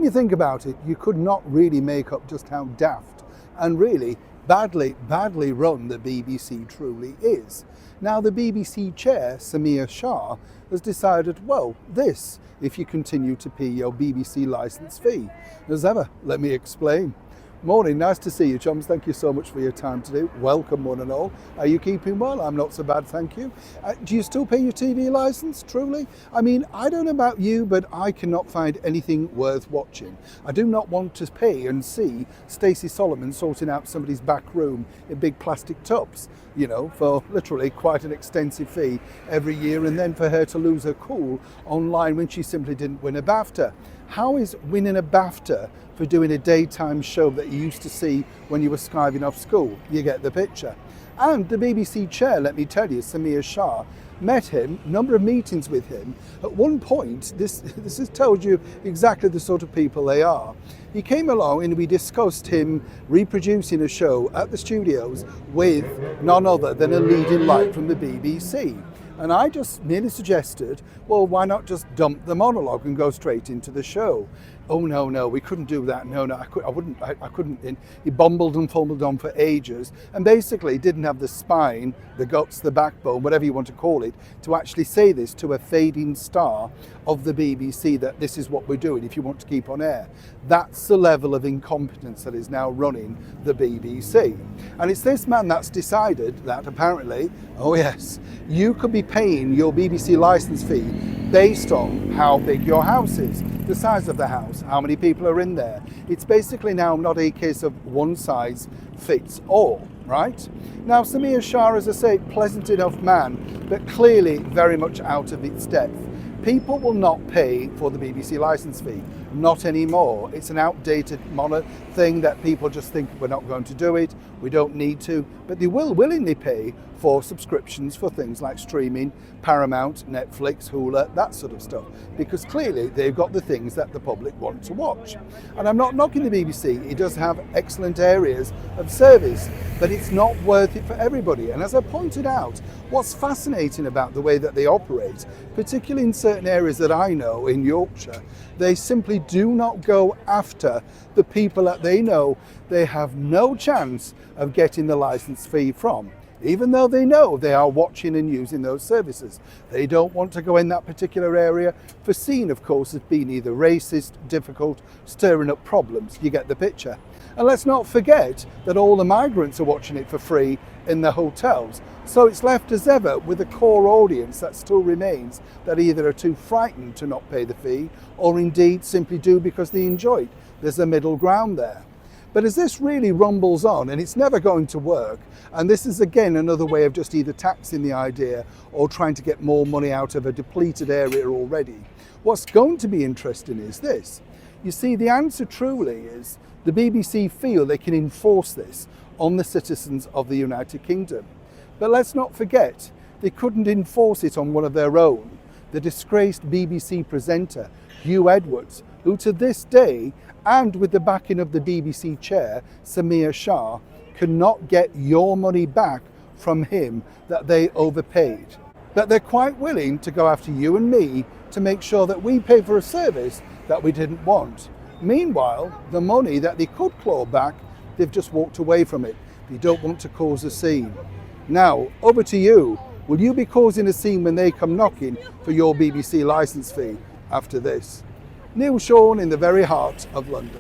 when you think about it, you could not really make up just how daft and really badly run the BBC truly is. Now the BBC chair, Samir Shah, has decided, well, this, if you continue to pay your BBC licence fee. As ever, let me explain. Morning, nice to see you, chums. Thank you so much for your time today. Welcome, one and all. Are you keeping well? I'm not so bad, thank you. Do you still pay your TV licence, truly? I mean, I don't know about you, but I cannot find anything worth watching. I do not want to pay and see Stacey Solomon sorting out somebody's back room in big plastic tubs, you know, for literally quite an extensive fee every year, and then for her to lose her cool online when she simply didn't win a BAFTA. How is winning a BAFTA for doing a daytime show that you used to see when you were skiving off school? You get the picture. And the BBC chair, let me tell you, Samir Shah, met him, number of meetings with him. At one point, this has told you exactly the sort of people they are. He came along and we discussed him reproducing a show at the studios with none other than a leading light from the BBC. And I just merely suggested, well, why not just dump the monologue and go straight into the show? Oh, no, we couldn't do that. No, I couldn't. He bumbled and fumbled on for ages and basically didn't have the spine, the guts, the backbone, whatever you want to call it, to actually say this to a fading star of the BBC, that this is what we're doing if you want to keep on air. That's the level of incompetence that is now running the BBC. And it's this man that's decided that apparently, oh yes, you could be paying your BBC licence fee based on how big your house is, the size of the house, how many people are in there. It's basically now not a case of one size fits all, right? Now Samir Shah, as I say, pleasant enough man, but clearly very much out of its depth. People will not pay for the BBC licence fee, not anymore. It's an outdated thing that people just think we're not going to do it, we don't need to, but they will willingly pay for subscriptions for things like streaming, Paramount, Netflix, Hulu, that sort of stuff, because clearly they've got the things that the public want to watch. And I'm not knocking the BBC, it does have excellent areas of service, but it's not worth it for everybody. And as I pointed out, what's fascinating about the way that they operate, particularly in certain areas that I know in Yorkshire, they simply do not go after the people that they know they have no chance of getting the licence fee from, even though they know they are watching and using those services. They don't want to go in that particular area, foreseen of course as being either racist, difficult, stirring up problems. You get the picture. And let's not forget that all the migrants are watching it for free in the hotels. So it's left as ever with a core audience that still remains, that either are too frightened to not pay the fee or indeed simply do because they enjoy it. There's a middle ground there. But as this really rumbles on, and it's never going to work, and this is again another way of just either taxing the idea or trying to get more money out of a depleted area already, what's going to be interesting is this. You see, the answer truly is the BBC feel they can enforce this on the citizens of the United Kingdom. But let's not forget, they couldn't enforce it on one of their own, the disgraced BBC presenter, Hugh Edwards, who to this day, and with the backing of the BBC chair, Samir Shah, cannot get your money back from him that they overpaid. But they're quite willing to go after you and me to make sure that we pay for a service that we didn't want. Meanwhile, the money that they could claw back, they've just walked away from it. They don't want to cause a scene. Now, over to you. Will you be causing a scene when they come knocking for your BBC licence fee after this? Neil Sean in the very heart of London.